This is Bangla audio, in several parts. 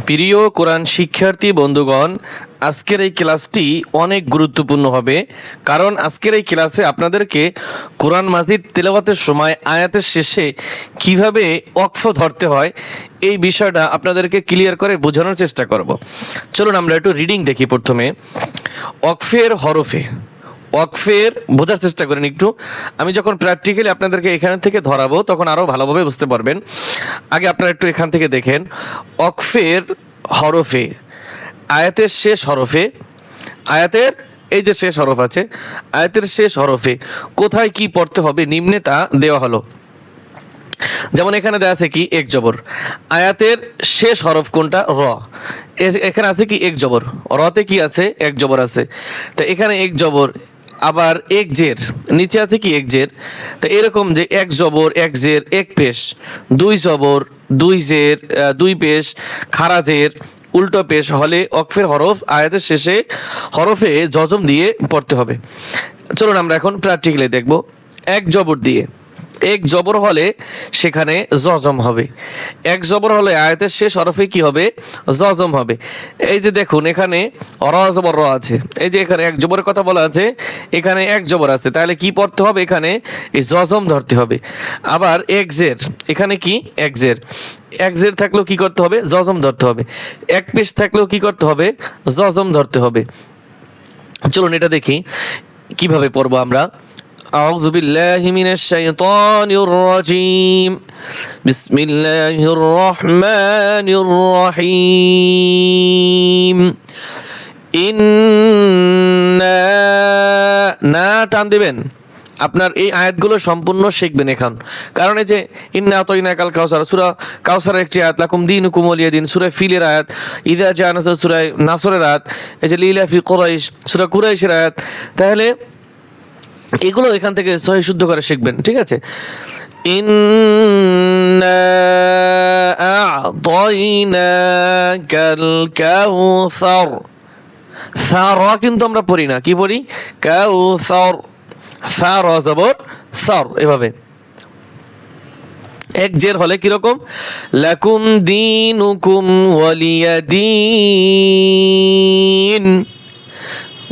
প্রিয় কোরআন শিক্ষার্থী বন্ধুগণ, আজকের এই ক্লাসটি অনেক গুরুত্বপূর্ণ হবে, কারণ আজকের এই ক্লাসে আপনাদেরকে কোরআন মাজিদ তেলাওয়াতের সময় আয়াতের শেষে কিভাবে ওয়াকফ ধরতে হয় এই বিষয়টা আপনাদেরকে ক্লিয়ার করে বোঝানোর চেষ্টা করব। চলুন আমরা একটু রিডিং দেখি। প্রথমে ওয়াকফের হরফে, ওয়াকফের বোঝার চেষ্টা করেন একটু। আমি যখন প্র্যাকটিক্যালি আপনাদেরকে এখান থেকে ধরাবো তখন আরও ভালোভাবে বুঝতে পারবেন। আগে আপনারা একটু এখান থেকে দেখেন ওয়াকফের হরফে, আয়াতের শেষ হরফে, আয়াতের এই যে শেষ হরফ আছে, আয়াতের শেষ হরফে কোথায় কি পড়তে হবে নিম্নে তা দেওয়া হলো। যেমন এখানে দেওয়া আছে কি এক জবর, আয়াতের শেষ হরফ কোনটা? র। এখানে আছে কি এক জবর, রতে কি আছে? এক জবর আছে। তো এখানে এক জবর, আবার এক জের, নিচে আছে কি এক জের। তো এরকম যে এক জবর এক জের এক পেশ, দুই জবর দুই জের দুই পেশ, খাড়া জের উল্টো পেশ হলে ওয়াকফের হরফ আয়াতের শেষে হরফে জজম দিয়ে পড়তে হবে। চলুন আমরা এখন প্র্যাকটিক্যালি দেখব। এক জবর দিয়ে, এক জবর হলে সেখানে জজম হবে। এক জবর হলে আয়াতের শেষ হরফে কি হবে? জজম হবে। এই যে দেখুন এখানে র জবর র আছে, এই যে এখানে এক জবরের কথা বলা আছে, এখানে এক জবর আছে, তাহলে কি পড়তে হবে? এখানে এই জজম ধরতে হবে। আবার এক জের, এখানে কি এক জের, এক জের থাকলেও কি করতে হবে? জজম ধরতে হবে। এক পেশ থাকলেও কি করতে হবে? জজম ধরতে হবে। চলুন এটা দেখি কিভাবে পড়বো আমরা। أعوذ بالله من الشيطان الرجيم بسم الله الرحمن الرحيم ইন্না না টান দিবেন। আপনার এই আয়াতগুলো সম্পূর্ণ শিখবেন এখন, কারণ এই যে ইন্না আতাইনা কাল কাউসার, সূরা কাউসারের একটি আয়াত, লাকুম দীনুকুম ওয়ালিয়া দিন সূরা ফিলের আয়াত, ইযা জা নাসর সূরা নাসরের আয়াত, এই যে লিলা ফি কুরাইশ সূরা কুরাইশের আয়াত। তাহলে এগুলো এখান থেকে সহি শুদ্ধ করে শিখবেন, ঠিক আছে? ইন্না আ'তাইনাকাল কাউসার, সার কিন্তু আমরা পড়ি না, কি পড়ি? কাউসার, সার জবর সার, এভাবে। এক জের হলে কিরকম? লাকুম দীনুকুম ওয়ালিয়া দিন,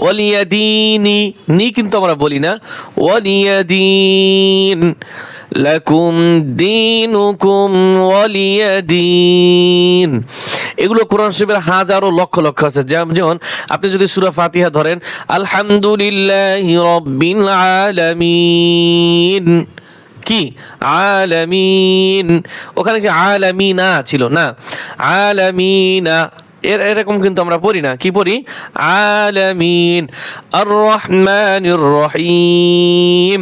ওয়ালিয়াদিনি, নি কিন্তু আমরা বলি না, ওয়ালিয়াদিন, লাকুম দীনুকুম ওয়ালিয়াদিন। এগুলো কোরআন শরীফের হাজারো লক্ষ লক্ষ আছে। যেমন আপনি যদি সূরা ফাতিহা ধরেন, আলহামদুলিল্লাহি রাব্বিল আলামিন, কি আলামিন, ওখানে কি আলামিনা ছিল না, আলামিনা, এরকম কিন্তু আমরা পড়ি না, কি পড়ি? আলামিন। আর রহমানির রহিম,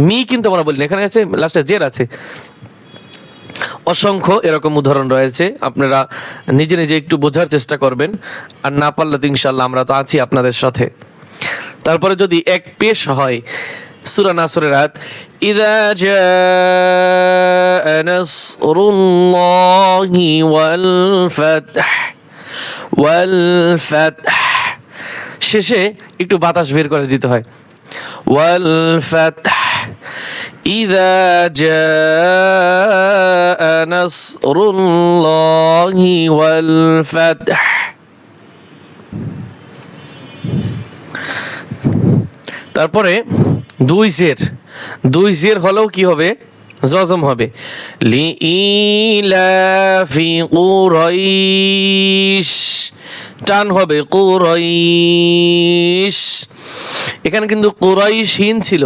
মি কিন্তু আমরা বলি না, এখানে আছে লাস্টে জের আছে। অসংখ্য এরকম উদাহরণ রয়েছে, আপনারা নিজে নিজে একটু বোঝার চেষ্টা করবেন, আর না পারলে তো ইনশাআল্লাহ আমরা তো আছি আপনাদের সাথে। তারপরে যদি এক পেশ হয়, সূরা নাসরের আয়াত, ইযা জাআ নাসরুল্লাহি ওয়াল ফাতহ, ওয়াল ফাতহ, শেষে একটু বাতাস বের করে দিতে হয়। ওয়াল ফাতহ, ইযা জাআ নাসরুল্লাহি ওয়াল ফাতহ। তারপরে দুই জের, দুই জের হলেও কি হবে? জজম হবে। লিইলাফি কুরাইশ, টান হবে কুরাইশ। এখানে কিন্তু কুরাইশিন ছিল,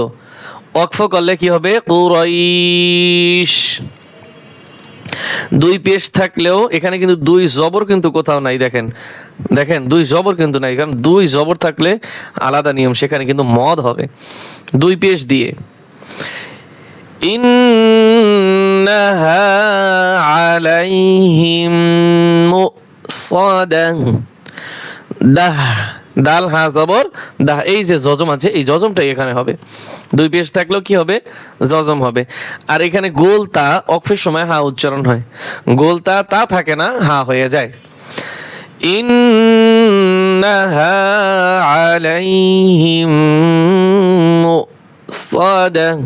ওয়াকফ করলে কি হবে? কুরাইশ। দুই পেশ থাকলেও এখানে কিন্তু দুই জবর কিন্তু কোথাও নাই, দেখেন দেখেন দুই জবর কিন্তু নাই, কারণ দুই জবর থাকলে আলাদা নিয়ম, সেখানে কিন্তু মদ হবে দুই পেশ দিয়ে। ইন্নাহা আলাইহিম মুসাদাহ, দাহ, দাল হা জবর দাহ, এই যে জজম আছে এই জজমটাই এখানে হবে। দুই পেশ থাকলেও কি হবে? জজম হবে। আর এখানে গোল তা ওয়াকফের সময় হা উচ্চারণ হয়, গোল তা তা থাকে না, হা হয়ে যায়। ইন্নাহা আলাইহিম মুসাদাহ।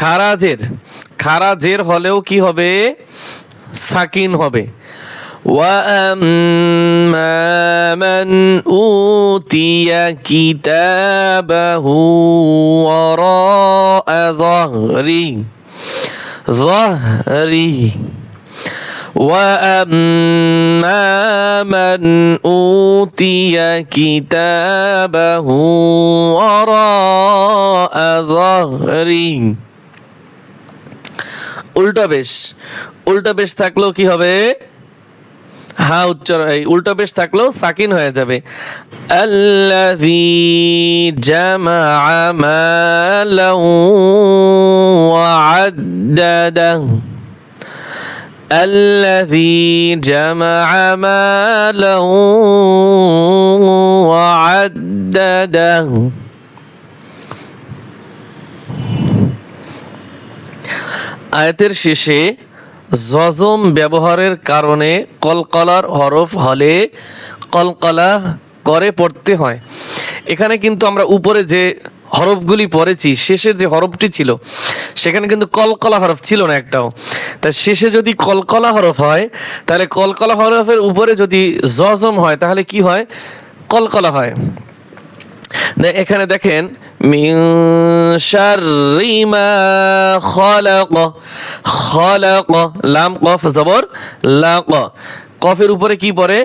খারাজের, খারাজের হলেও কি হবে? সাকিন হবে। وأما من أوتي كتابه وراء ظهره وأما من أوتي كتابه وراء ظهره। উল্টা বেশ থাকলেও কি হবে? হ্যাঁ, এই উল্টা বেশ থাকলেও সাকিন হয়ে যাবে। আল্লাযী জামাআ মালান ওয়া আদ্দাদাহু আল্লাযী জামাআ মালান ওয়া আদ্দাদাহু। আয়াতের শেষে জজম ব্যবহারের কারণে কলকলার হরফ হলে কলকলা করে পড়তে হয়। এখানে কিন্তু আমরা উপরে যে হরফগুলি পড়েছি, শেষের যে হরফটি ছিল সেখানে কিন্তু কলকলা হরফ ছিল না একটাও। তাই শেষে যদি কলকলা হরফ হয়, তাহলে কলকলা হরফের উপরে যদি জজম হয় তাহলে কি হয়? কলকলা হয়। এখানে দেখেন, মিন শাররি মা খালাক, খালাক, লাম কফ জবর লাক, কফের উপরে কি পড়ে?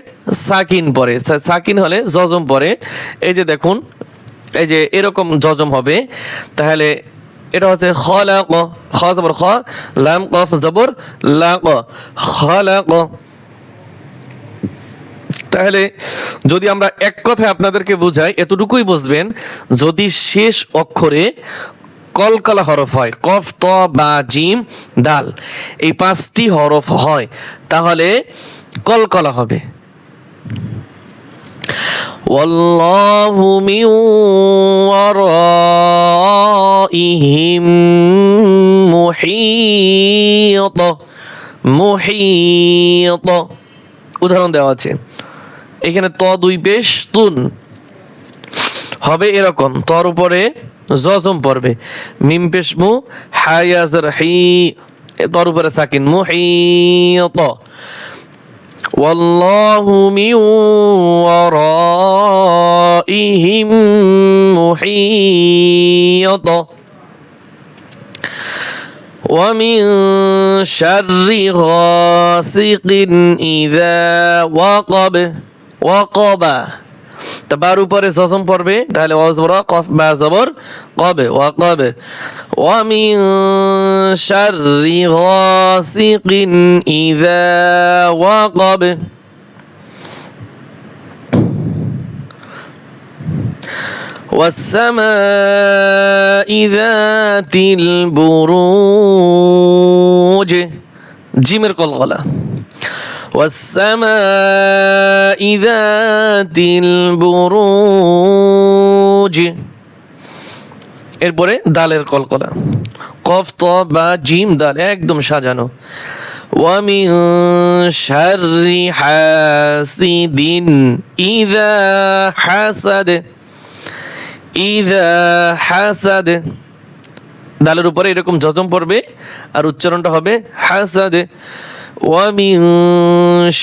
সাকিন পড়ে। সাকিন হলে জজম পড়ে। এই যে দেখুন, এই যে এরকম জজম হবে। তাহলে এটা হচ্ছে খালাক, খ জবর খ, লাম কফ জবর লাক, খালাক। তাহলে যদি আমরা এক কথায় আপনাদেরকে বুঝাই, এতটুকুই বুঝবেন, যদি শেষ অক্ষরে কলকলা হরফ হয়, কফ ত বা জিম দাল, এই 5টি হরফ হয়, তাহলে কলকলা হবে। ওয়াল্লাহু মিন ওয়ারাইহিম মুহীত, মুহীত উদাহরণ দেওয়া আছে। এখানে ত 2 পেশ তুন হবে এরকম, তর উপরে জজম পড়বে, মিম পেশ মু, হায়াজর হি, তর উপরে সাকিন, মুহীত। ওয়াল্লাহু মিন ওয়ারাইহিম মুহীত। ومن شر غاسق إذا وقب, وقب তার উপরে জজম পড়বে, তাহলে ওয়াজবর কফ বা জবর কবে, ওয়াকবে। ومن شر غاسق إذا وقب والسماء ذات البروج, জিমের কলকলা, والسماء ذات البروج। এরপরে দালের কলকলা, কফ ত বা জিম দাল একদম সাজানো। ومن شر حاسد إذا حسد, ইযা হাসাদ, দালের উপরে এরকম জজম পড়বে আর উচ্চারণটা হবে হাসাদ। ওয়া মিন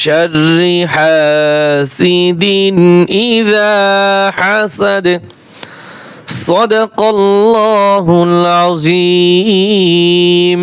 শাররি হাসিদিন ইযা হাসাদ। সাদাকাল্লাহুল আযীম।